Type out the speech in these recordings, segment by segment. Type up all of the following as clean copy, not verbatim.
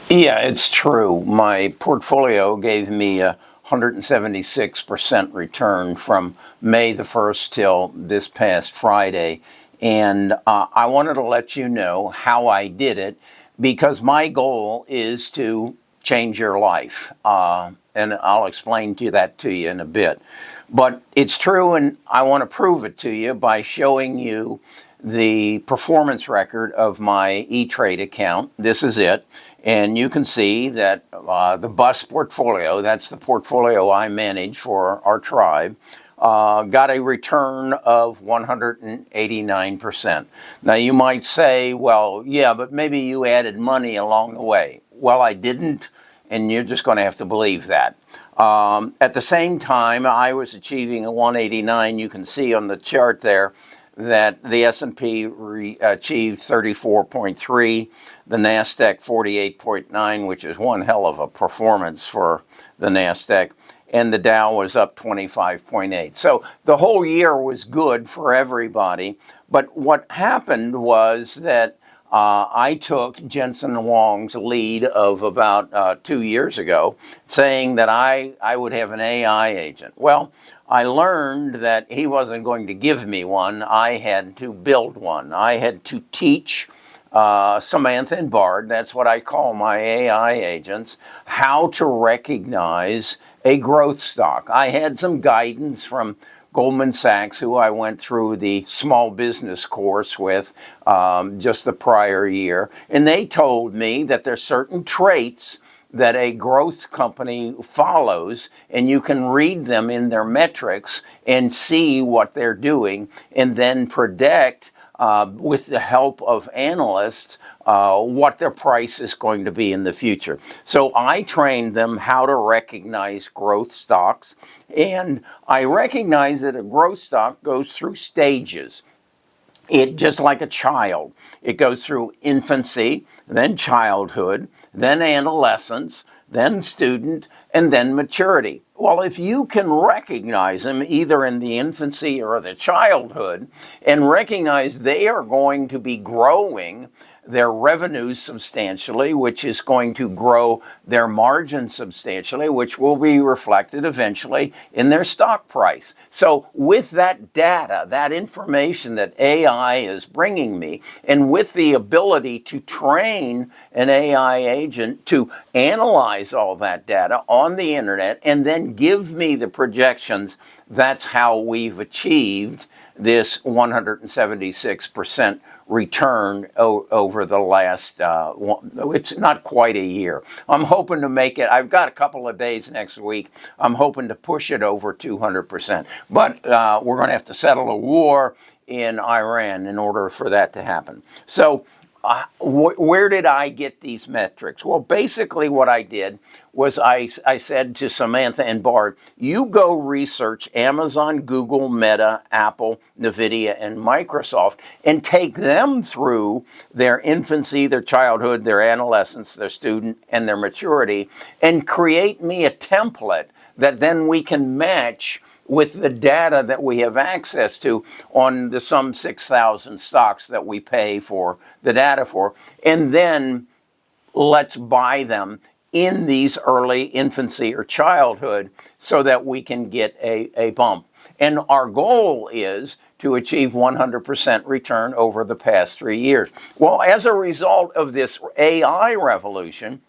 Yeah, it's true. My portfolio gave me a 176% return from May the 1st till this past Friday. And I wanted to let you know how I did it because my goal is to change your life. And I'll explain that to you in a bit. But it's true, and I want to prove it to you by showing you the performance record of my E-Trade account. This is it. And you can see that the bus portfolio, that's the portfolio I manage for our tribe, got a return of 189%. Now you might say, well, yeah, but maybe you added money along the way. Well, I didn't, and you're just going to have to believe that. At the same time, I was achieving a 189. You can see on the chart there that the S&P achieved 34.3, the NASDAQ 48.9, which is one hell of a performance for the NASDAQ, and the Dow was up 25.8. So the whole year was good for everybody, but what happened was that I took Jensen Huang's lead of about 2 years ago, saying that I would have an AI agent. Well, I learned that he wasn't going to give me one. I had to build one. I had to teach Samantha and Bard, that's what I call my AI agents, how to recognize a growth stock. I had some guidance from Goldman Sachs, who I went through the small business course with just the prior year, and they told me that there's certain traits that a growth company follows, and you can read them in their metrics and see what they're doing, and then predict with the help of analysts what their price is going to be in the future. So I trained them how to recognize growth stocks, and I recognize that a growth stock goes through stages. It just like a child. It goes through infancy, then childhood, then adolescence, then student, and then maturity. Well, if you can recognize them either in the infancy or the childhood and recognize they are going to be growing their revenues substantially, which is going to grow their margins substantially, which will be reflected eventually in their stock price. So with that data, that information that AI is bringing me, and with the ability to train an AI agent to analyze all that data on the internet and then give me the projections, that's how we've achieved this 176% return over the last, it's not quite a year. I'm hoping to make it, I've got a couple of days next week, I'm hoping to push it over 200%. But we're going to have to settle a war in Iran in order for that to happen. So where did I get these metrics? Well, basically what I did was I said to Samantha and Bard, you go research Amazon, Google, Meta, Apple, NVIDIA, and Microsoft and take them through their infancy, their childhood, their adolescence, their student, and their maturity, and create me a template that then we can match with the data that we have access to on the some 6,000 stocks that we pay for the data for. And then let's buy them in these early infancy or childhood so that we can get a bump. And our goal is to achieve 100% return over the past 3 years. Well, as a result of this AI revolution,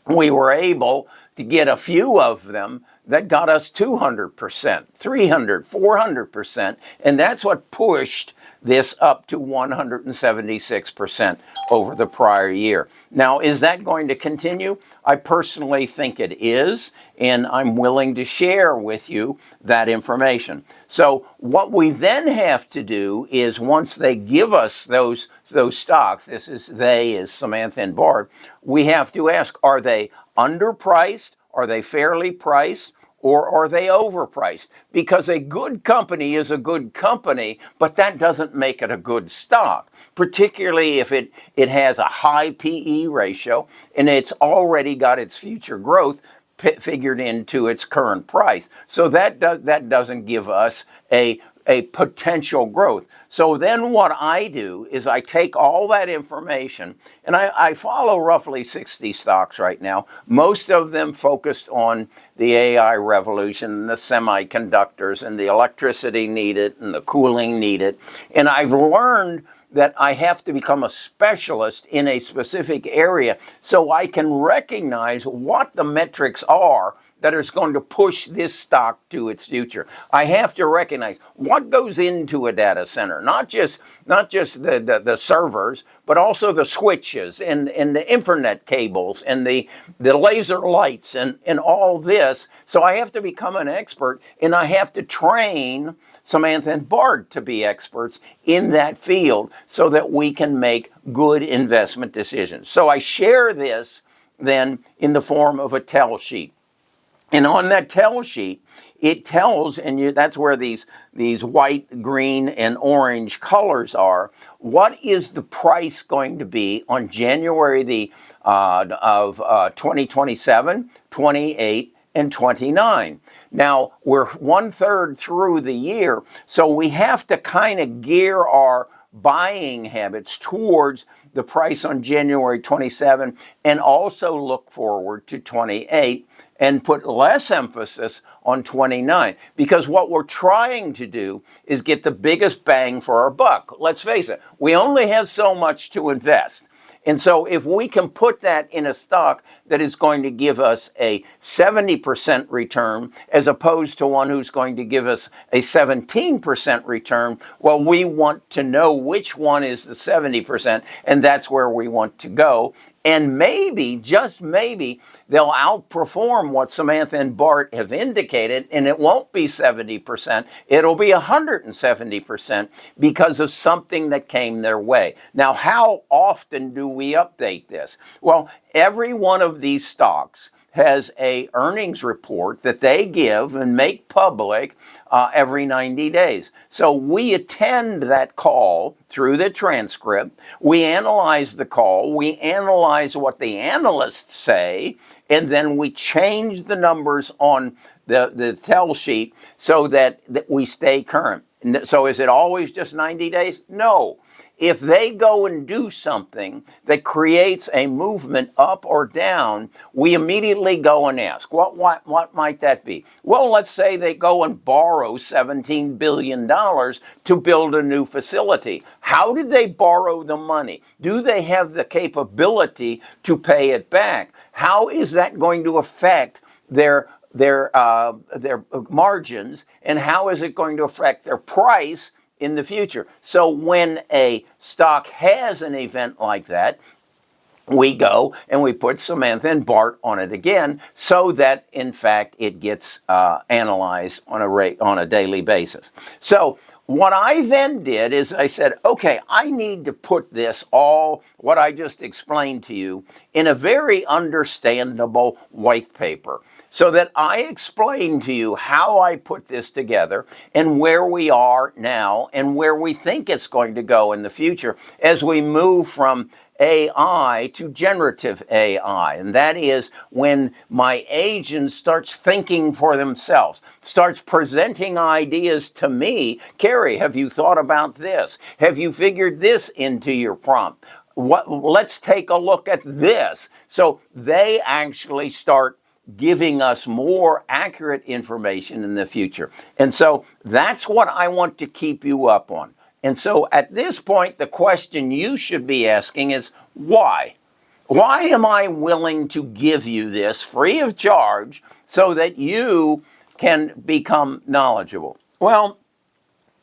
we were able to get a few of them that got us 200%, 300, 400%, and that's what pushed this up to 176% over the prior year. Now, is that going to continue? I personally think it is, and I'm willing to share with you that information. So what we then have to do is once they give us those stocks, this is they is Samantha and Bard, we have to ask, are they underpriced? Are they fairly priced? Or are they overpriced? Because a good company is a good company, but that doesn't make it a good stock, particularly if it has a high PE ratio and it's already got its future growth figured into its current price. So that doesn't give us a a potential growth. So then what I do is I take all that information, and I follow roughly 60 stocks right now, most of them focused on the AI revolution, and the semiconductors, and the electricity needed, and the cooling needed. And I've learned that I have to become a specialist in a specific area so I can recognize what the metrics are that is going to push this stock to its future. I have to recognize what goes into a data center, not just the servers, but also the switches and the Ethernet cables and the laser lights and all this. So I have to become an expert, and I have to train Samantha and Bart to be experts in that field so that we can make good investment decisions. So I share this then in the form of a tell sheet. And on that tell sheet, it tells, and that's where these white, green, and orange colors are, what is the price going to be on January of 2027, 28, and 29. Now, we're 1/3 through the year, so we have to kind of gear our buying habits towards the price on January 27 and also look forward to 28 and put less emphasis on 29, because what we're trying to do is get the biggest bang for our buck. Let's face it, we only have so much to invest. And so if we can put that in a stock that is going to give us a 70% return as opposed to one who's going to give us a 17% return, well, we want to know which one is the 70%, and that's where we want to go. And maybe, just maybe, they'll outperform what Samantha and Bart have indicated, and it won't be 70%, it'll be 170% because of something that came their way. Now, how often do we update this? Well, every one of these stocks has a earnings report that they give and make public every 90 days. So we attend that call through the transcript. We analyze the call. We analyze what the analysts say, and then we change the numbers on the tell sheet so that we stay current. So is it always just 90 days? No. If they go and do something that creates a movement up or down, we immediately go and ask, what might that be? Well, let's say they go and borrow $17 billion to build a new facility. How did they borrow the money? Do they have the capability to pay it back? How is that going to affect their margins, and how is it going to affect their price in the future? So when a stock has an event like that, we go and we put Samantha and Bart on it again so that, in fact, it gets analyzed on a daily basis. So what I then did is I said, okay, I need to put this all, what I just explained to you, in a very understandable white paper so that I explain to you how I put this together and where we are now and where we think it's going to go in the future as we move from AI to generative AI. And that is when my agent starts thinking for themselves, starts presenting ideas to me. Kerry, have you thought about this? Have you figured this into your prompt? Let's take a look at this. So they actually start giving us more accurate information in the future. And so that's what I want to keep you up on. And so at this point, the question you should be asking is, why? Why am I willing to give you this free of charge so that you can become knowledgeable? Well,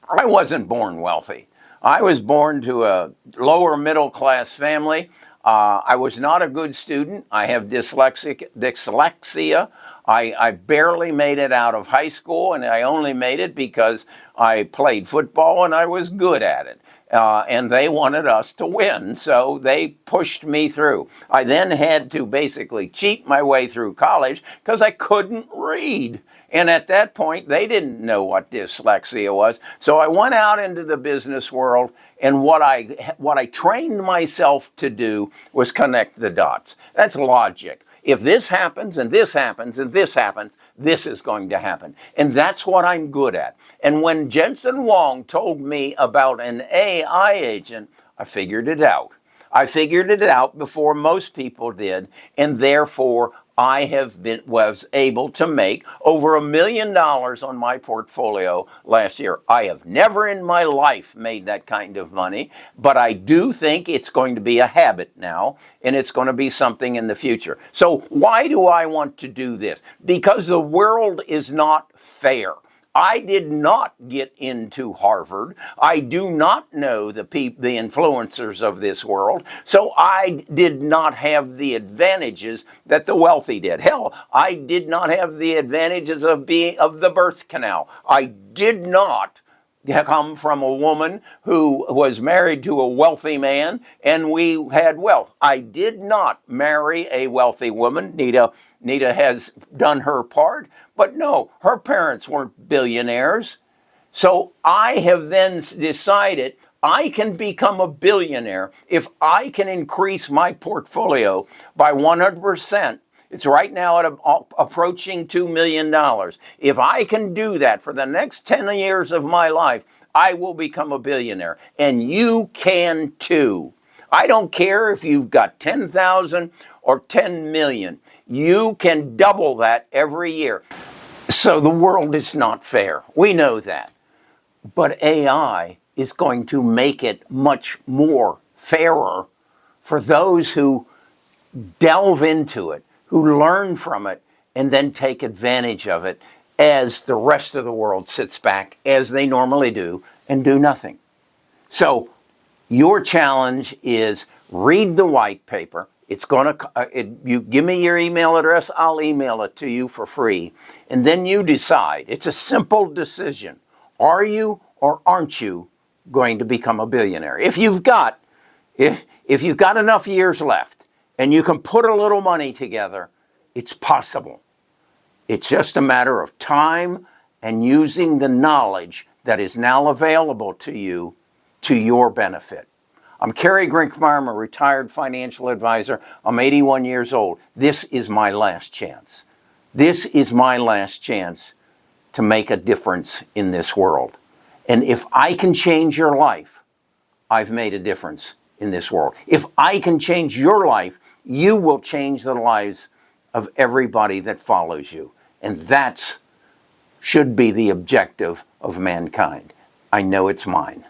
I wasn't born wealthy. I was born to a lower middle class family. I was not a good student. I have dyslexia. I barely made it out of high school, and I only made it because I played football and I was good at it. And they wanted us to win, so they pushed me through. I then had to basically cheat my way through college because I couldn't read. And at that point, they didn't know what dyslexia was. So I went out into the business world, and what I trained myself to do was connect the dots. That's logic. if this happens and this happens and this happens, this is going to happen. And that's what I'm good at. And when Jensen Huang told me about an AI agent, I figured it out. I figured it out before most people did, and therefore was able to make over $1 million on my portfolio last year. I have never in my life made that kind of money, but I do think it's going to be a habit now, and it's going to be something in the future. So why do I want to do this? Because the world is not fair. I did not get into Harvard. I do not know the influencers of this world, so I did not have the advantages that the wealthy did. Hell, I did not have the advantages of the birth canal. I did not come from a woman who was married to a wealthy man and we had wealth. I did not marry a wealthy woman. Nita has done her part, but no, her parents weren't billionaires. So I have then decided I can become a billionaire if I can increase my portfolio by 100%. It's right now at approaching $2 million. If I can do that for the next 10 years of my life, I will become a billionaire. And you can too. I don't care if you've got 10,000 or 10 million. You can double that every year. So the world is not fair. We know that. But AI is going to make it much more fairer for those who delve into it, who learn from it, and then take advantage of it as the rest of the world sits back, as they normally do, and do nothing. So your challenge is read the white paper. It's going to, you give me your email address, I'll email it to you for free. And then you decide. It's a simple decision. Are you or aren't you going to become a billionaire? If you've got enough years left, and you can put a little money together, it's possible. It's just a matter of time and using the knowledge that is now available to you to your benefit. I'm Kerry Grinkmeyer. I'm a retired financial advisor. I'm 81 years old. This is my last chance. This is my last chance to make a difference in this world. And if I can change your life, I've made a difference in this world. If I can change your life, you will change the lives of everybody that follows you. And that should be the objective of mankind. I know it's mine.